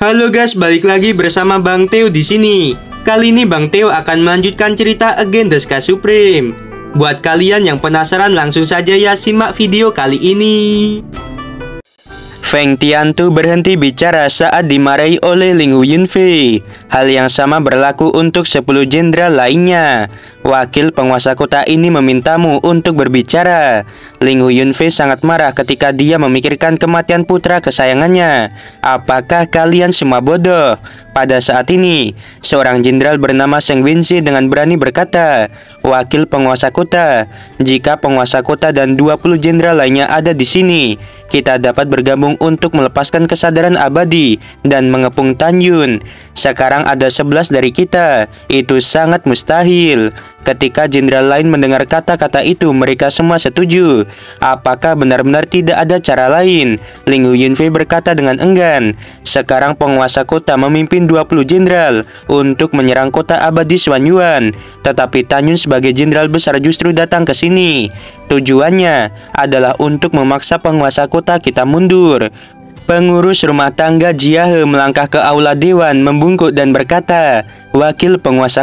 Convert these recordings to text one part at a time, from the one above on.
Halo guys, balik lagi bersama Bang Theo di sini. Kali ini Bang Theo akan melanjutkan cerita Again the Sky Supreme. Buat kalian yang penasaran, langsung saja ya simak video kali ini. Feng Tiantu berhenti bicara saat dimarahi oleh Ling Yunfei. Hal yang sama berlaku untuk 10 jenderal lainnya. Wakil penguasa kota ini memintamu untuk berbicara. Ling Yunfei sangat marah ketika dia memikirkan kematian putra kesayangannya. Apakah kalian semua bodoh? Pada saat ini, seorang jenderal bernama Seng Winzi dengan berani berkata, "Wakil penguasa kota, jika penguasa kota dan 20 jenderal lainnya ada di sini, kita dapat bergabung untuk melepaskan kesadaran abadi dan mengepung Tanyun. Sekarang ada 11 dari kita, itu sangat mustahil." Ketika jenderal lain mendengar kata-kata itu, mereka semua setuju. Apakah benar-benar tidak ada cara lain? Ling Yunfei berkata dengan enggan. Sekarang penguasa kota memimpin 20 jenderal untuk menyerang kota abadi Xuanyuan. Tetapi Tanyun sebagai jenderal besar justru datang ke sini. Tujuannya adalah untuk memaksa penguasa kota kita mundur. Pengurus rumah tangga Jiahe melangkah ke aula dewan, membungkuk dan berkata, "Wakil penguasa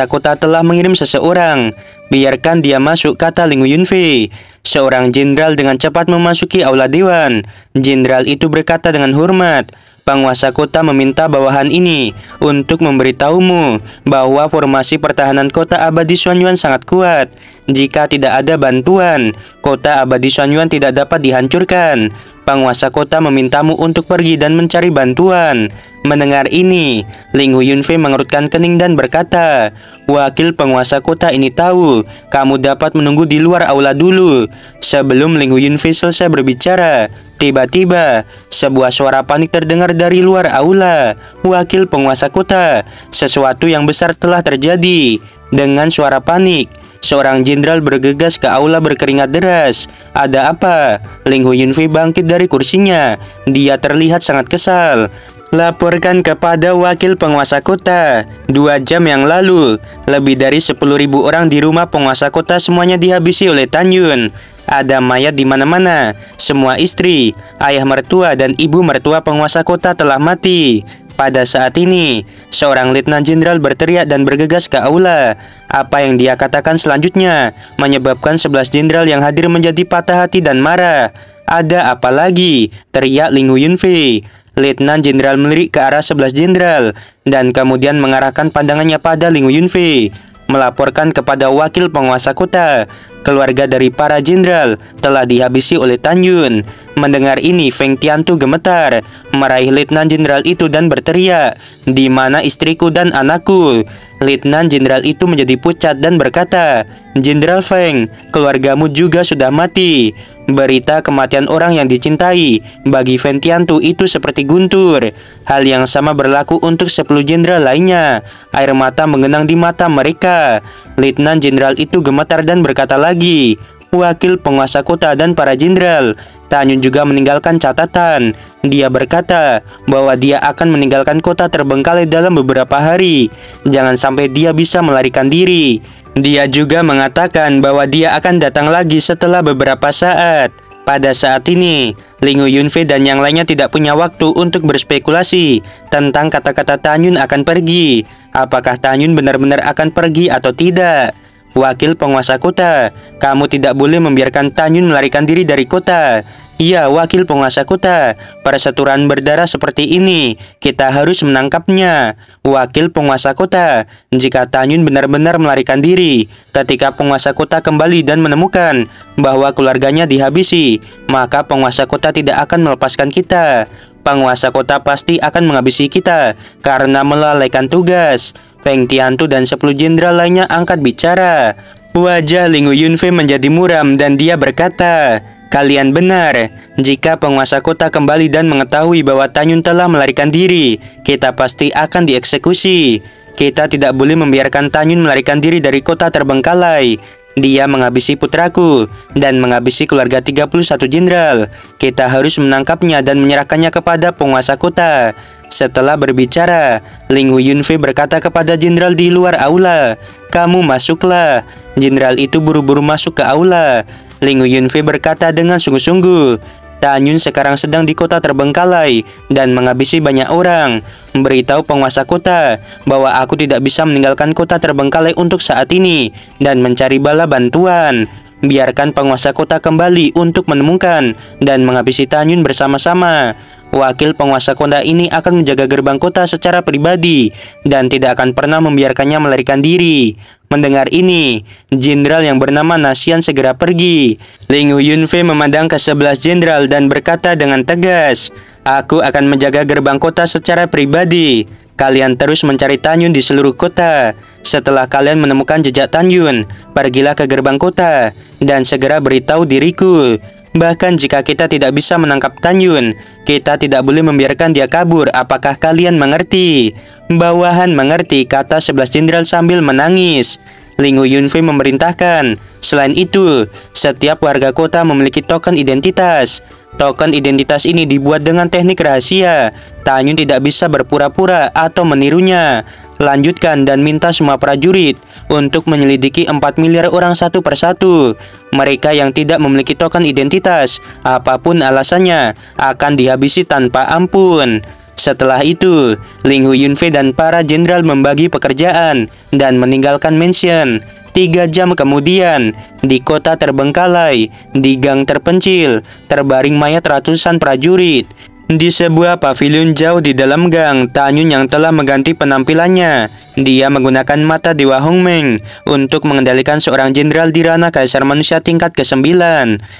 kota telah mengirim seseorang. Biarkan dia masuk," kata Ling Yunfei. Seorang jenderal dengan cepat memasuki aula dewan. Jenderal itu berkata dengan hormat, "Penguasa kota meminta bawahan ini untuk memberitahumu bahwa formasi pertahanan kota abadi Xuanyuan sangat kuat. Jika tidak ada bantuan, kota abadi Xuanyuan tidak dapat dihancurkan. Penguasa kota memintamu untuk pergi dan mencari bantuan." Mendengar ini, Ling Yunfei mengerutkan kening dan berkata, "Wakil penguasa kota ini tahu kamu dapat menunggu di luar aula dulu." Sebelum Ling Yunfei selesai berbicara, tiba-tiba sebuah suara panik terdengar dari luar aula. "Wakil penguasa kota, sesuatu yang besar telah terjadi." Dengan suara panik, seorang jenderal bergegas ke aula berkeringat deras. "Ada apa?" Ling Yunfei bangkit dari kursinya. Dia terlihat sangat kesal. "Laporkan kepada wakil penguasa kota. 2 jam yang lalu, lebih dari 10.000 orang di rumah penguasa kota semuanya dihabisi oleh Tanyun. Ada mayat di mana-mana. Semua istri, ayah mertua, dan ibu mertua penguasa kota telah mati." Pada saat ini, seorang letnan jenderal berteriak dan bergegas ke aula. Apa yang dia katakan selanjutnya menyebabkan 11 jenderal yang hadir menjadi patah hati dan marah. "Ada apa lagi?" teriak Ling Yunfei. Letnan jenderal melirik ke arah 11 jenderal dan kemudian mengarahkan pandangannya pada Ling Yunfei, melaporkan kepada wakil penguasa kota. Keluarga dari para jenderal telah dihabisi oleh Tanyun. Mendengar ini, Feng Tiantu gemetar, meraih letnan jenderal itu dan berteriak, "Di mana istriku dan anakku?" Letnan jenderal itu menjadi pucat dan berkata, "Jenderal Feng, keluargamu juga sudah mati." Berita kematian orang yang dicintai bagi Feng Tiantu itu seperti guntur. Hal yang sama berlaku untuk 10 jenderal lainnya. Air mata mengenang di mata mereka. Letnan jenderal itu gemetar dan berkata lagi, "Wakil penguasa kota dan para jenderal, Tanyun juga meninggalkan catatan. Dia berkata bahwa dia akan meninggalkan kota terbengkalai dalam beberapa hari. Jangan sampai dia bisa melarikan diri. Dia juga mengatakan bahwa dia akan datang lagi setelah beberapa saat." Pada saat ini, Ling Yunfei dan yang lainnya tidak punya waktu untuk berspekulasi tentang kata-kata Tanyun akan pergi. Apakah Tanyun benar-benar akan pergi atau tidak? "Wakil penguasa kota, kamu tidak boleh membiarkan Tanyun melarikan diri dari kota." "Iya, wakil penguasa kota, perseturuan berdarah seperti ini, kita harus menangkapnya." "Wakil penguasa kota, jika Tanyun benar-benar melarikan diri, ketika penguasa kota kembali dan menemukan bahwa keluarganya dihabisi, maka penguasa kota tidak akan melepaskan kita. Penguasa kota pasti akan menghabisi kita karena melalaikan tugas." Feng Tiantu dan 10 jenderal lainnya angkat bicara. Wajah Ling Yunfei menjadi muram dan dia berkata, "Kalian benar. Jika penguasa kota kembali dan mengetahui bahwa Tanyun telah melarikan diri, kita pasti akan dieksekusi. Kita tidak boleh membiarkan Tanyun melarikan diri dari kota terbengkalai. Dia menghabisi putraku dan menghabisi keluarga 31 jenderal. Kita harus menangkapnya dan menyerahkannya kepada penguasa kota." Setelah berbicara, Ling Yunfei berkata kepada jenderal di luar aula, "Kamu masuklah." Jenderal itu buru-buru masuk ke aula. Ling Yunfei berkata dengan sungguh-sungguh, Tan Yun sekarang sedang di kota terbengkalai dan menghabisi banyak orang. Beritahu penguasa kota bahwa aku tidak bisa meninggalkan kota terbengkalai untuk saat ini dan mencari bala bantuan. Biarkan penguasa kota kembali untuk menemukan dan menghabisi Tan Yun bersama-sama. Wakil penguasa kota ini akan menjaga gerbang kota secara pribadi dan tidak akan pernah membiarkannya melarikan diri. Mendengar ini, jenderal yang bernama Nasian segera pergi. Ling Yunfei memandang ke 11 jenderal dan berkata dengan tegas, "Aku akan menjaga gerbang kota secara pribadi. Kalian terus mencari Tan Yun di seluruh kota. Setelah kalian menemukan jejak Tan Yun, pergilah ke gerbang kota dan segera beritahu diriku. Bahkan jika kita tidak bisa menangkap Tan Yun, kita tidak boleh membiarkan dia kabur. Apakah kalian mengerti?" "Bawahan mengerti," kata 11 jenderal sambil menangis. Ling Yunfei memerintahkan, "Selain itu, setiap warga kota memiliki token identitas. Token identitas ini dibuat dengan teknik rahasia. Tan Yun tidak bisa berpura-pura atau menirunya. Lanjutkan dan minta semua prajurit untuk menyelidiki 4 miliar orang satu persatu. Mereka yang tidak memiliki token identitas, apapun alasannya, akan dihabisi tanpa ampun." Setelah itu, Ling Yunfei dan para jenderal membagi pekerjaan dan meninggalkan mansion. 3 jam kemudian, di kota terbengkalai, di gang terpencil, terbaring mayat ratusan prajurit. Di sebuah pavilion jauh di dalam gang, Tan Yun yang telah mengganti penampilannya. Dia menggunakan mata Dewa Hongmeng untuk mengendalikan seorang jenderal di ranah kaisar manusia tingkat ke-9.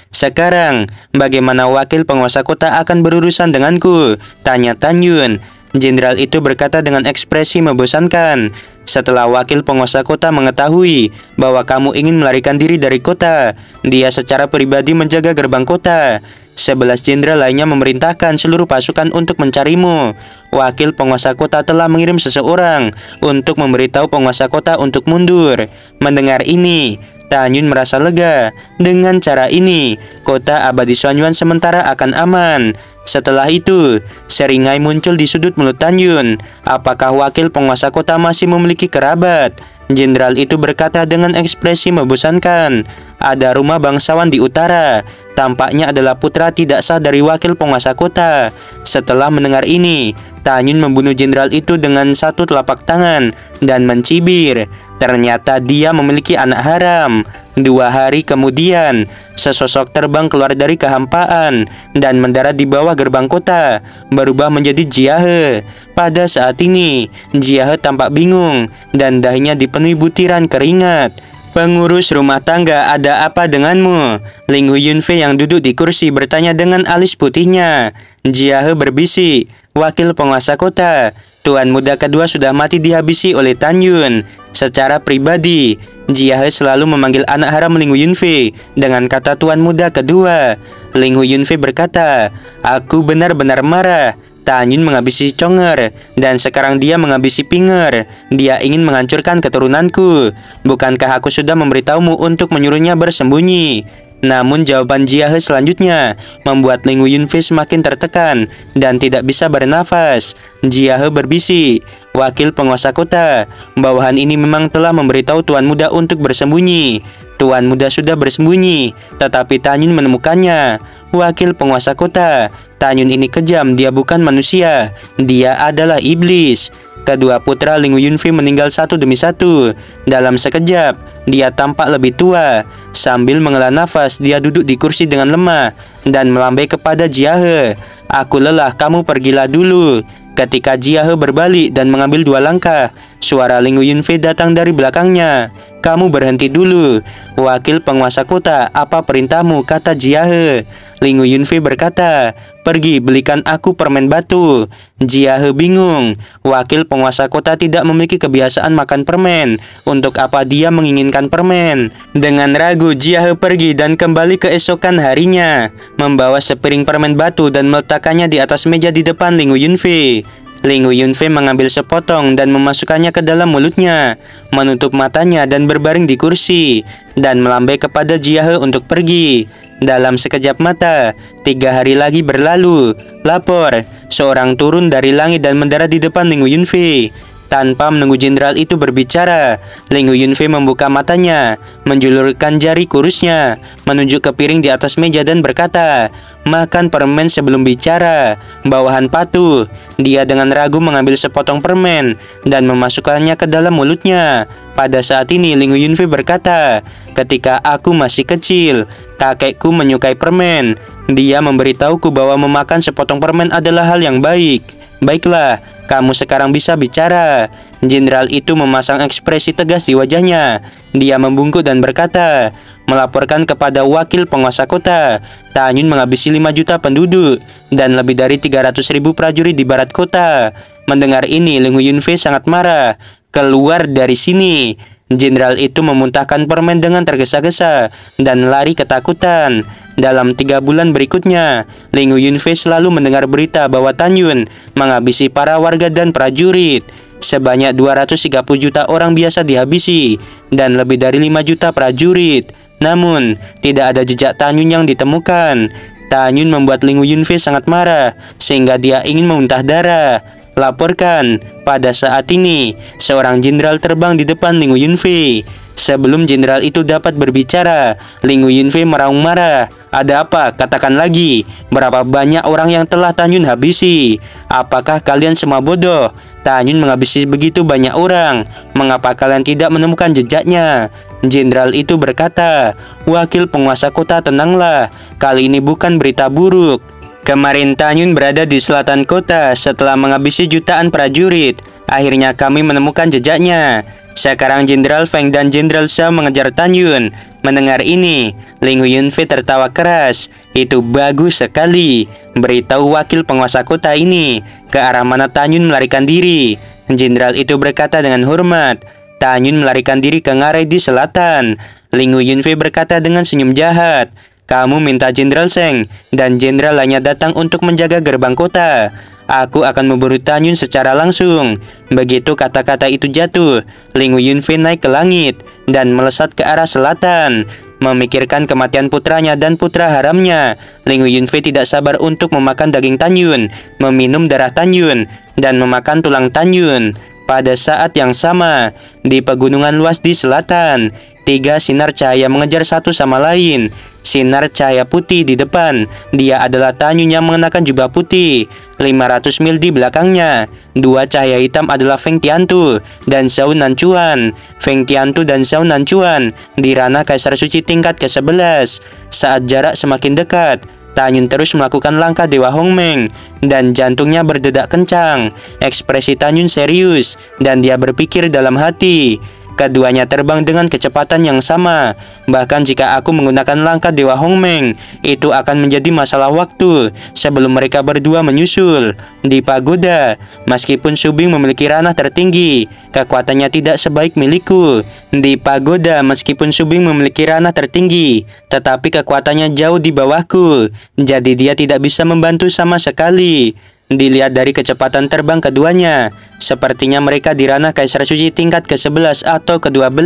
"Sekarang, bagaimana wakil penguasa kota akan berurusan denganku?" tanya Tan Yun. Jenderal itu berkata dengan ekspresi membosankan. "Setelah wakil penguasa kota mengetahui bahwa kamu ingin melarikan diri dari kota, dia secara pribadi menjaga gerbang kota. 11 jenderal lainnya memerintahkan seluruh pasukan untuk mencarimu. Wakil penguasa kota telah mengirim seseorang untuk memberitahu penguasa kota untuk mundur." Mendengar ini, Tan Yun merasa lega. Dengan cara ini, kota abadi Xuanyuan sementara akan aman. Setelah itu, seringai muncul di sudut mulut Tan Yun. Apakah wakil penguasa kota masih memiliki kerabat? Jenderal itu berkata dengan ekspresi membosankan. "Ada rumah bangsawan di utara. Tampaknya adalah putra tidak sah dari wakil penguasa kota." Setelah mendengar ini, Tan Yun membunuh jenderal itu dengan satu telapak tangan dan mencibir. Ternyata dia memiliki anak haram. 2 hari kemudian, sesosok terbang keluar dari kehampaan dan mendarat di bawah gerbang kota, berubah menjadi Jiahe. Pada saat ini, Jiahe tampak bingung dan dahinya dipenuhi butiran keringat. "Pengurus rumah tangga, ada apa denganmu?" Ling Yunfei yang duduk di kursi bertanya dengan alis putihnya. Jiahe berbisik, "Wakil penguasa kota, tuan muda kedua sudah mati dihabisi oleh Tan Yun. Secara pribadi, Jiahe selalu memanggil anak haram Ling Yunfei dengan kata tuan muda kedua." Ling Yunfei berkata, "Aku benar-benar marah. Tan Yun menghabisi Conger dan sekarang dia menghabisi Pinger. Dia ingin menghancurkan keturunanku. Bukankah aku sudah memberitahumu untuk menyuruhnya bersembunyi?" Namun jawaban Jiahe selanjutnya membuat Ling Yunfei semakin tertekan dan tidak bisa bernafas. Jiahe berbisik, "Wakil penguasa kota, bawahan ini memang telah memberitahu tuan muda untuk bersembunyi. Tuan muda sudah bersembunyi, tetapi Tan Yun menemukannya." "Wakil penguasa kota, Tan Yun ini kejam, dia bukan manusia, dia adalah iblis." Kedua putra Ling Yunfei meninggal satu demi satu. Dalam sekejap, dia tampak lebih tua. Sambil menghela nafas, dia duduk di kursi dengan lemah dan melambai kepada Jiahe. "Aku lelah, kamu pergilah dulu." Ketika Jiahe berbalik dan mengambil 2 langkah, suara Ling Yunfei datang dari belakangnya. "Kamu berhenti dulu." "Wakil penguasa kota, apa perintahmu?" kata Jiahe. Ling Yunfei berkata, "Pergi belikan aku permen batu." Jiahe bingung. Wakil penguasa kota tidak memiliki kebiasaan makan permen. Untuk apa dia menginginkan permen? Dengan ragu, Jiahe pergi dan kembali keesokan harinya, membawa sepiring permen batu dan meletakkannya di atas meja di depan Ling Yunfei. Ling Yunfei mengambil sepotong dan memasukkannya ke dalam mulutnya, menutup matanya dan berbaring di kursi, dan melambai kepada Jiahe untuk pergi. Dalam sekejap mata, 3 hari lagi berlalu. Lapor, seorang turun dari langit dan mendarat di depan Ling Yunfei. Tanpa menunggu jenderal itu berbicara, Ling Yunfei membuka matanya, menjulurkan jari kurusnya, menunjuk ke piring di atas meja dan berkata, "Makan permen sebelum bicara, bawahan patuh." Dia dengan ragu mengambil sepotong permen dan memasukkannya ke dalam mulutnya. Pada saat ini Ling Yunfei berkata, "Ketika aku masih kecil, kakekku menyukai permen. Dia memberitahuku bahwa memakan sepotong permen adalah hal yang baik. Baiklah, kamu sekarang bisa bicara." Jenderal itu memasang ekspresi tegas di wajahnya. Dia membungkuk dan berkata, "Melaporkan kepada wakil penguasa kota, Tanyun menghabisi 5 juta penduduk dan lebih dari 300.000 prajurit di barat kota." Mendengar ini, Ling Yunfei sangat marah. "Keluar dari sini!" Jenderal itu memuntahkan permen dengan tergesa-gesa dan lari ketakutan. Dalam 3 bulan berikutnya, Ling Yunfei selalu mendengar berita bahwa Tanyun menghabisi para warga dan prajurit. Sebanyak 230 juta orang biasa dihabisi dan lebih dari 5 juta prajurit. Namun, tidak ada jejak Tanyun yang ditemukan. Tanyun membuat Ling Yunfei sangat marah sehingga dia ingin memuntah darah. "Laporkan." Pada saat ini, seorang jenderal terbang di depan Ling Yunfei. Sebelum jenderal itu dapat berbicara, Ling Yunfei meraung marah. "Ada apa? Katakan lagi. Berapa banyak orang yang telah Tanyun habisi? Apakah kalian semua bodoh? Tanyun menghabisi begitu banyak orang. Mengapa kalian tidak menemukan jejaknya?" Jenderal itu berkata, "Wakil penguasa kota, tenanglah. Kali ini bukan berita buruk. Kemarin Tanyun berada di selatan kota setelah menghabisi jutaan prajurit. Akhirnya kami menemukan jejaknya. Sekarang Jenderal Feng dan Jenderal Xiao mengejar Tanyun." Mendengar ini, Ling Yunfei tertawa keras. "Itu bagus sekali. Beritahu wakil penguasa kota ini ke arah mana Tanyun melarikan diri." Jenderal itu berkata dengan hormat, "Tanyun melarikan diri ke ngarai di selatan." Ling Yunfei berkata dengan senyum jahat, "Kamu minta Jenderal Zheng dan jenderal lainnya datang untuk menjaga gerbang kota. Aku akan memburu Tanyun secara langsung." Begitu kata-kata itu jatuh, Ling Yunfei naik ke langit dan melesat ke arah selatan. Memikirkan kematian putranya dan putra haramnya, Ling Yunfei tidak sabar untuk memakan daging Tanyun, meminum darah Tanyun, dan memakan tulang Tanyun. Pada saat yang sama, di pegunungan luas di selatan, 3 sinar cahaya mengejar satu sama lain. Sinar cahaya putih di depan, dia adalah Tanyun yang mengenakan jubah putih. 500 mil di belakangnya, 2 cahaya hitam adalah Feng Tiantu dan Zhao Nanchuan. Feng Tiantu dan Zhao Nanchuan di ranah Kaisar Suci tingkat ke-11. Saat jarak semakin dekat, Tanyun terus melakukan langkah Dewa Hongmeng dan jantungnya berdedak kencang. Ekspresi Tanyun serius dan dia berpikir dalam hati. Keduanya terbang dengan kecepatan yang sama. Bahkan jika aku menggunakan langkah Dewa Hongmeng, itu akan menjadi masalah waktu sebelum mereka berdua menyusul. Di pagoda, meskipun Subing memiliki ranah tertinggi, kekuatannya tidak sebaik milikku. Di pagoda, meskipun Subing memiliki ranah tertinggi, tetapi kekuatannya jauh di bawahku. Jadi dia tidak bisa membantu sama sekali. Dilihat dari kecepatan terbang keduanya, sepertinya mereka di ranah Kaisar Suci tingkat ke-11 atau ke-12.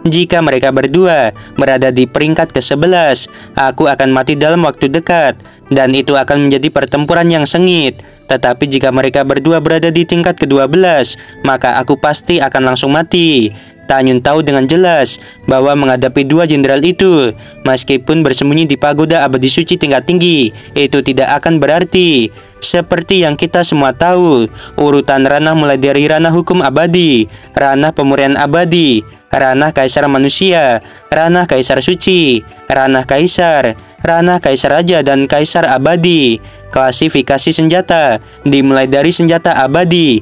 Jika mereka berdua berada di peringkat ke-11, aku akan mati dalam waktu dekat, dan itu akan menjadi pertempuran yang sengit. Tetapi jika mereka berdua berada di tingkat ke-12, maka aku pasti akan langsung mati. Tanyun tahu dengan jelas bahwa menghadapi 2 jenderal itu, meskipun bersembunyi di pagoda abadi suci tingkat tinggi, itu tidak akan berarti. Seperti yang kita semua tahu, urutan ranah mulai dari ranah hukum abadi, ranah pemurnian abadi, ranah kaisar manusia, ranah kaisar suci, ranah kaisar raja, dan kaisar abadi. Klasifikasi senjata dimulai dari senjata abadi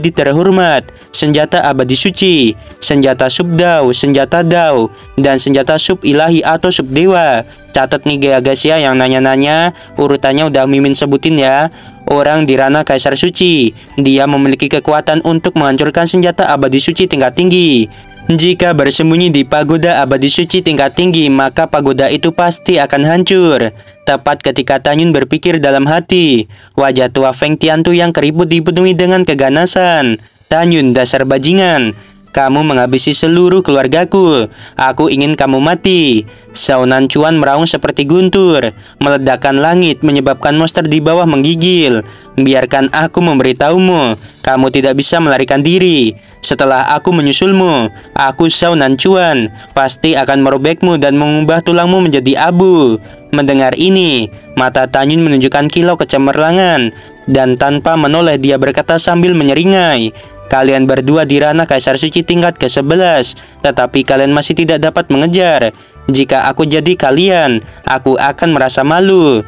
terhormat, senjata abadi suci, senjata subdao, senjata dao, dan senjata sub ilahi atau sub dewa. Catat nih guys ya, yang nanya-nanya urutannya udah Mimin sebutin ya. Orang di ranah kaisar suci, dia memiliki kekuatan untuk menghancurkan senjata abadi suci tingkat tinggi. Jika bersembunyi di pagoda abadi suci tingkat tinggi, maka pagoda itu pasti akan hancur. Tepat ketika Tanyun berpikir dalam hati, wajah tua Feng Tiantu yang keriput dipenuhi dengan keganasan. "Tanyun, dasar bajingan, Kamu menghabisi seluruh keluargaku. Aku ingin kamu mati. Shao Nanchuan meraung seperti guntur, meledakkan langit, menyebabkan monster di bawah menggigil. Biarkan aku memberitahumu, kamu tidak bisa melarikan diri. Setelah aku menyusulmu, aku Shao Nanchuan pasti akan merobekmu dan mengubah tulangmu menjadi abu. Mendengar ini, mata Tanyun menunjukkan kilau kecemerlangan, dan tanpa menoleh dia berkata sambil menyeringai, kalian berdua di ranah Kaisar Suci tingkat ke-11, tetapi kalian masih tidak dapat mengejar. Jika aku jadi kalian, aku akan merasa malu.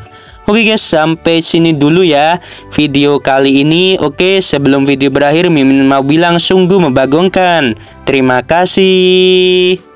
Oke guys, sampai sini dulu ya video kali ini. Oke, sebelum video berakhir, Mimin mau bilang sungguh membagongkan. Terima kasih.